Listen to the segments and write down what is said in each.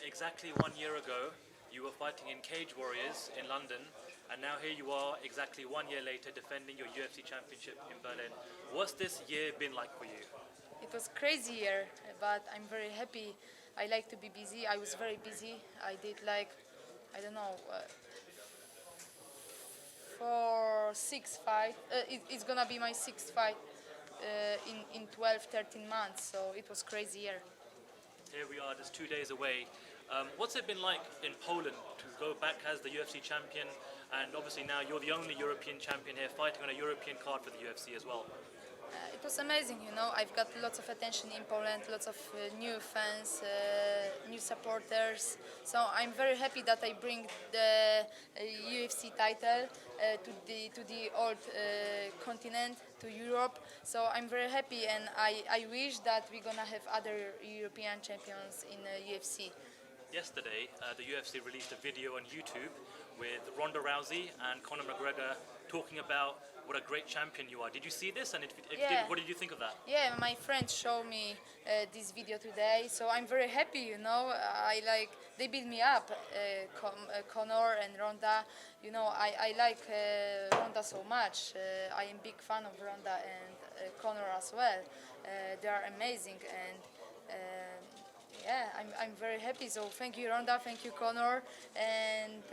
exactly 1 year ago, you were fighting in Cage Warriors in London, and now here you are exactly 1 year later defending your UFC championship in Berlin. What's this year been like for you? It was crazy year, but I'm very happy. I like to be busy. I was very busy. I did for 6 fights. It's gonna be my sixth fight in 12, 13 months. So it was crazy year. Here we are, just 2 days away. What's it been like in Poland to go back as the UFC champion, and obviously now you're the only European champion here fighting on a European card for the UFC as well? It was amazing, I've got lots of attention in Poland, lots of new fans, new supporters. So I'm very happy that I bring the UFC title to the old continent, to Europe. So I'm very happy, and I wish that we're gonna have other European champions in UFC. Yesterday, the UFC released a video on YouTube with Ronda Rousey and Conor McGregor talking about what a great champion you are. Did you see this? And if you did, what did you think of that? Yeah, my friends showed me this video today, so I'm very happy. They build me up, Conor and Ronda. I like Ronda so much. I am big fan of Ronda and Conor as well. They are amazing, and I'm very happy. So thank you, Ronda. Thank you, Conor. And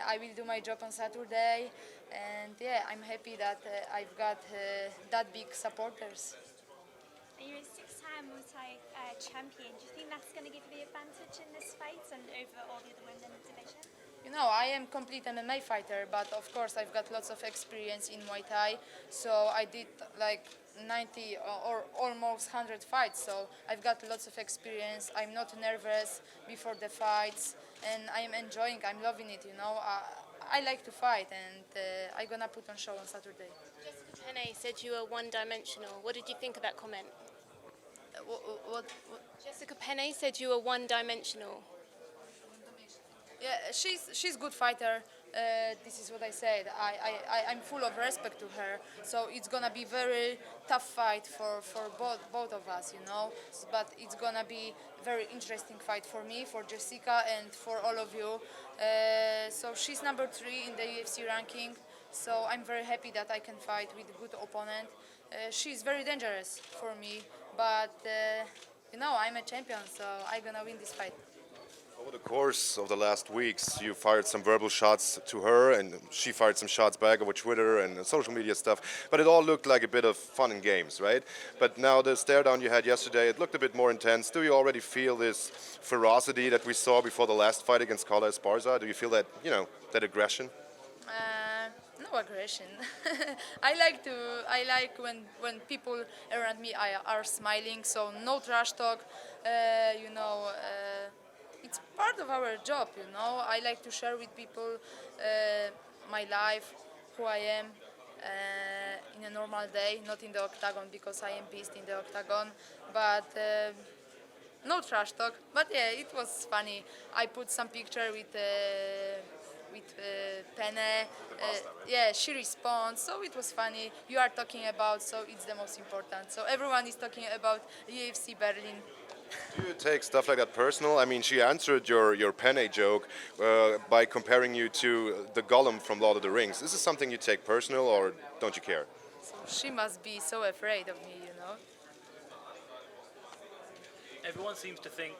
I will do my job on Saturday. And I'm happy that I've got that big supporters. You're a six-time multi-champion. Do you think that's going to give you the advantage in this fight and over all the other women in the division? I am complete MMA fighter, but of course I've got lots of experience in Muay Thai. So I did like 90 or almost 100 fights. So I've got lots of experience. I'm not nervous before the fights, and I'm enjoying. I'm loving it. I like to fight, and I'm gonna put on show on Saturday. Jessica Penne said you were one-dimensional. What did you think of that comment? What? Jessica Penne said you were one-dimensional. Yeah, she's good fighter. This is what I said. I'm full of respect to her. So it's gonna be very tough fight for both of us, But it's gonna be very interesting fight for me, for Jessica, and for all of you. So she's number 3 in the UFC ranking. So I'm very happy that I can fight with a good opponent. She's very dangerous for me, but I'm a champion, so I'm gonna win this fight. Over the course of the last weeks, you fired some verbal shots to her, and she fired some shots back over Twitter and social media stuff. But it all looked like a bit of fun and games, right? But now the stare down you had yesterday, it looked a bit more intense. Do you already feel this ferocity that we saw before the last fight against Carla Esparza? Do you feel that, that aggression? No aggression. I like when people around me are smiling. So no trash talk. It's part of our job, I like to share with people my life, who I am in a normal day, not in the octagon, because I am beast in the octagon. But no trash talk. But it was funny. I put some picture with Penne. She responds, so it was funny. You are talking about, so it's the most important. So everyone is talking about UFC Berlin. Do you take stuff like that personal? I mean, she answered your Penne joke by comparing you to the Gollum from Lord of the Rings. Is this something you take personal, or don't you care? So she must be so afraid of me, Everyone seems to think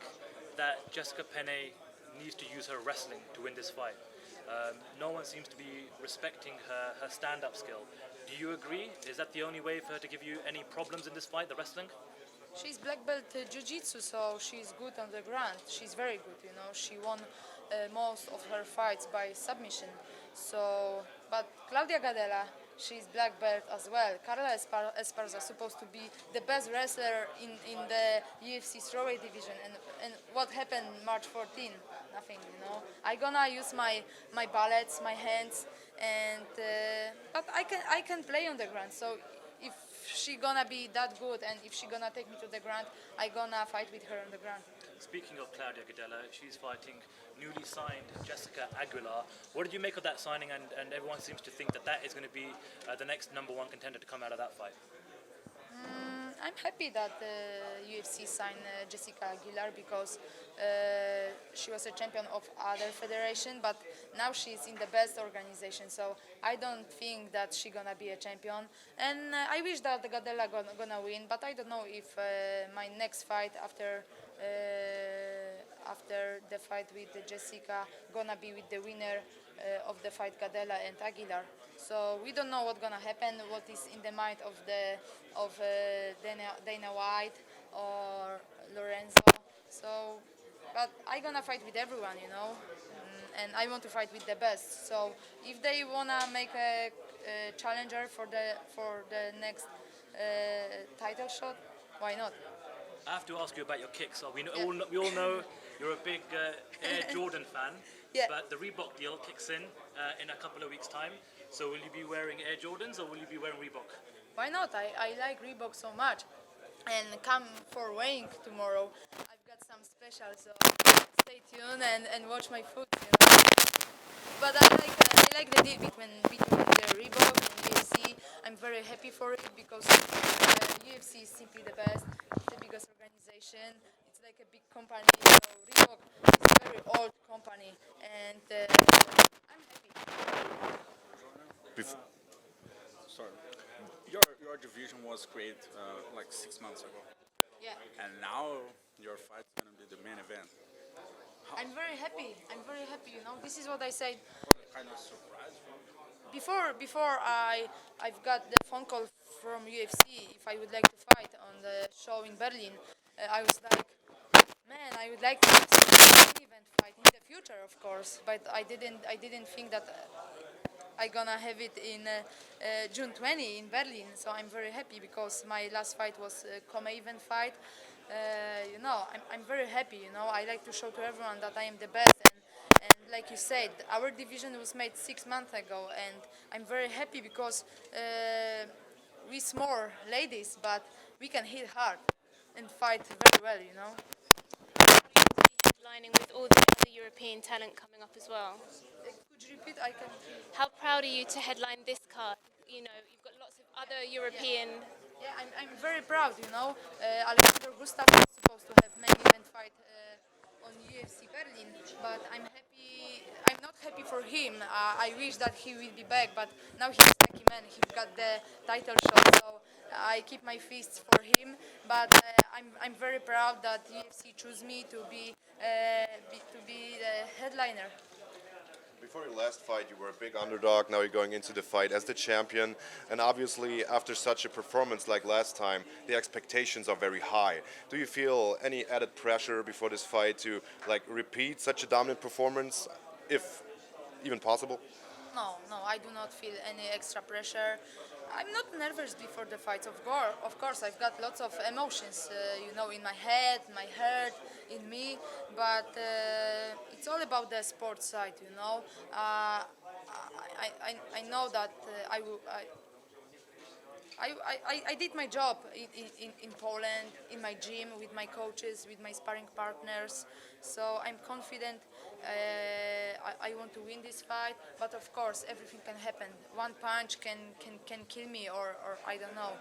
that Jessica Penne needs to use her wrestling to win this fight. No one seems to be respecting her stand-up skill. Do you agree? Is that the only way for her to give you any problems in this fight, the wrestling? She's black belt Ju-jitsu, so she's good on the ground. She's very good, She won most of her fights by submission. So, but Claudia Gadela, she's black belt as well. Carla Esparza is supposed to be the best wrestler in the UFC strawweight division. And what happened March 14? Nothing, I'm gonna use my ballets, my hands, and but I can play on the ground. So if she gonna be that good, and if she gonna take me to the ground, I gonna fight with her on the ground. Speaking of Claudia Gadela, she's fighting newly signed Jessica Aguilar. What did you make of that signing? And everyone seems to think that is going to be the next #1 contender to come out of that fight. I'm happy that UFC signed Jessica Aguilar because she was a champion of other federation, but now she's in the best organization. So I don't think that she's gonna be a champion, and I wish that Gadela gonna win. But I don't know if my next fight after the fight with Jessica gonna be with the winner of the fight Gadela and Aguilar. So we don't know what's gonna happen, what is in the mind of Dana White or Lorenzo. So, but I gonna fight with everyone, you know, and I want to fight with the best. So if they wanna make a challenger for the next title shot, why not? I have to ask you about your kicks. So we Yeah. we all know you're a big Air Jordan fan, Yeah. but the Reebok deal kicks in a couple of weeks' time. So will you be wearing Air Jordans or will you be wearing Reebok? Why not? I like Reebok so much. And come for weighing tomorrow. I've got some special, so stay tuned and watch my food. You know? But I like the deal between the Reebok and UFC. I'm very happy for it because UFC is simply the best. It's the biggest organization. It's like a big company. So Reebok is a very old company, and I'm happy. Bef- Sorry. Your division was created like 6 months ago, Yeah. and now your fight's gonna be the main event. I'm very happy. I'm very happy. You know, this is what I said. What kind of surprise for you? Before I've got the phone call from UFC if I would like to fight on the show in Berlin. I was like, man, I would like to have some event fight in the future, of course. But I didn't think that I gonna have it in June 20 in Berlin. So I'm very happy because my last fight was a co-event fight. You know, I'm very happy. You know, I like to show to everyone that I am the best. And like you said, our division was made 6 months ago, and I'm very happy because we small ladies, but we can hit hard and fight very well. You know. Headlining with all the other European talent coming up as well. Could you repeat? I can. How proud are you to headline this card? You know, you've got lots of other European. Yeah, I'm very proud. You know, Alexander Gustav was supposed to have main event fight on UFC Berlin, but I'm happy. I'm not happy for him. I wish that he will be back, but now he's lucky man. He got the title shot, so I keep my fists for him. But I'm very proud that UFC chose me to be the headliner. Before your last fight, you were a big underdog. Now you're going into the fight as the champion. And obviously, after such a performance like last time, the expectations are very high. Do you feel any added pressure before this fight to repeat such a dominant performance, if even possible? No, I do not feel any extra pressure. I'm not nervous before the fights. Of course, I've got lots of emotions, you know, in my head, my heart, in me. But it's all about the sports side, you know. I know that I did my job in Poland, in my gym, with my coaches, with my sparring partners. So I'm confident. I want to win this fight, but of course everything can happen. One punch can kill me, or I don't know.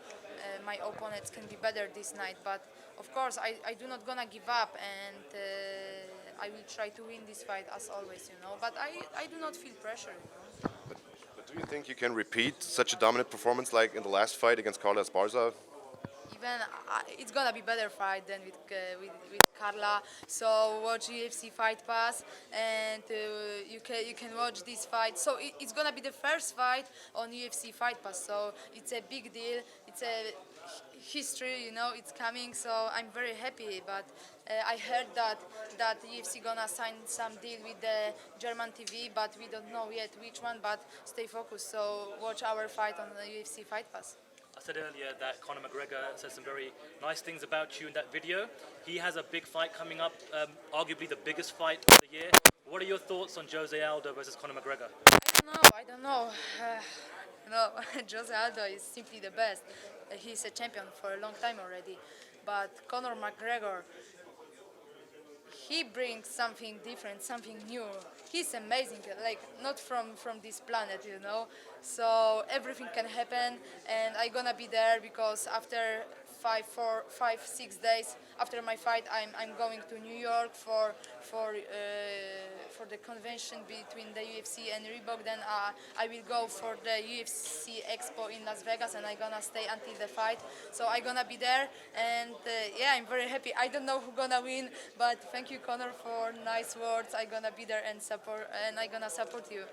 My opponents can be better this night, but of course I do not gonna give up, and I will try to win this fight as always, you know. But I do not feel pressure, you know. But do you think you can repeat such a dominant performance like in the last fight against Carla Esparza? Even it's gonna be better fight than with Carla. So watch UFC Fight Pass, and you can watch this fight. So it's gonna be the first fight on UFC Fight Pass. So it's a big deal. It's a history, you know. It's coming. So I'm very happy. But I heard that UFC gonna sign some deal with the German TV, but we don't know yet which one. But stay focused. So watch our fight on the UFC Fight Pass. I said earlier that Conor McGregor said some very nice things about you in that video. He has a big fight coming up, arguably the biggest fight of the year. What are your thoughts on Jose Aldo versus Conor McGregor? I don't know. No, Jose Aldo is simply the best. He's a champion for a long time already. But Conor McGregor, he brings something different, something new. He's amazing, like not from this planet, you know. So everything can happen, and I'm gonna be there because after 6 days after my fight, I'm going to New York for the convention between the UFC and Reebok. Then I will go for the UFC Expo in Las Vegas, and I'm gonna stay until the fight. So I'm gonna be there, and yeah, I'm very happy. I don't know who's gonna win, but thank you, Conor, for nice words. I'm gonna be there and I'm gonna support you.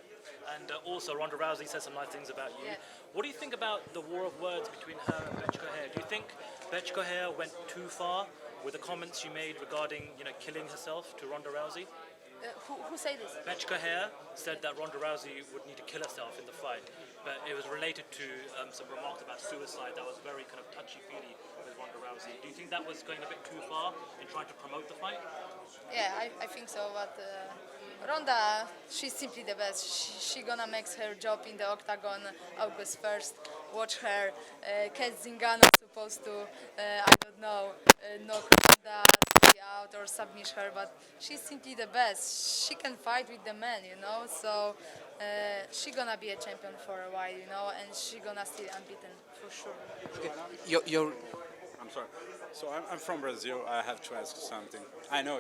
And also, Ronda Rousey said some nice things about you. Yeah. What do you think about the war of words between her and Betchko Hair? Do you think Betchko Hair went too far with the comments she made regarding, killing herself to Ronda Rousey? Who say this? Betchko Hair said that Ronda Rousey would need to kill herself in the fight, but it was related to some remarks about suicide that was very kind of touchy-feely with Ronda Rousey. Do you think that was going a bit too far in trying to promote the fight? Yeah, I think so, but Ronda, she's simply the best. She gonna make her job in the octagon August 1st. Watch her. Kat Zingano supposed to, I don't know, knock Ronda out or submit her, but she's simply the best. She can fight with the men, so she gonna be a champion for a while, and she gonna stay unbeaten for sure. Your I'm sorry. So I'm from Brazil. I have to ask something. I know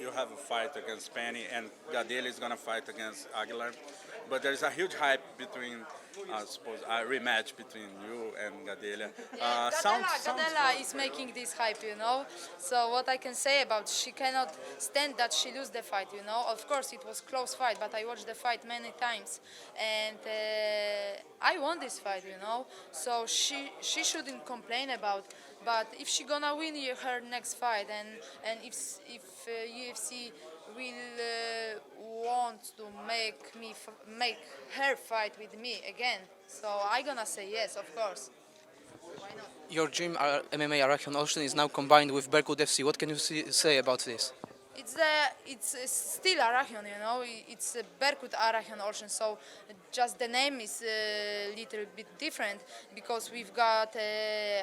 you have a fight against Penny, and Gadelha is gonna fight against Aguilar, but there is a huge hype between, I suppose, a rematch between you and Gadelha. Gadelha is making this hype, So what I can say about, she cannot stand that she lose the fight, Of course, it was close fight, but I watched the fight many times, and I won this fight, So she shouldn't complain about. But if she gonna win her next fight, and if UFC will want to make her fight with me again, so I gonna say yes, of course. Why not? your gym, MMA Arachion Olsztyn, is now combined with Berkut FC. What can you say about this? It's still Arachion, It's Berkut Arachion Olsztyn, so just the name is a little bit different because we've got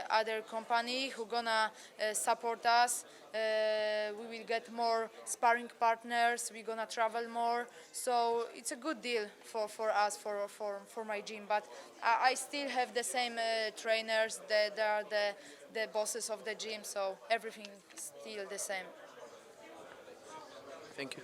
other company who gonna support us. We will get more sparring partners. We're gonna travel more, so it's a good deal for us for my gym. But I still have the same trainers. They are the bosses of the gym, so everything is still the same. Thank you.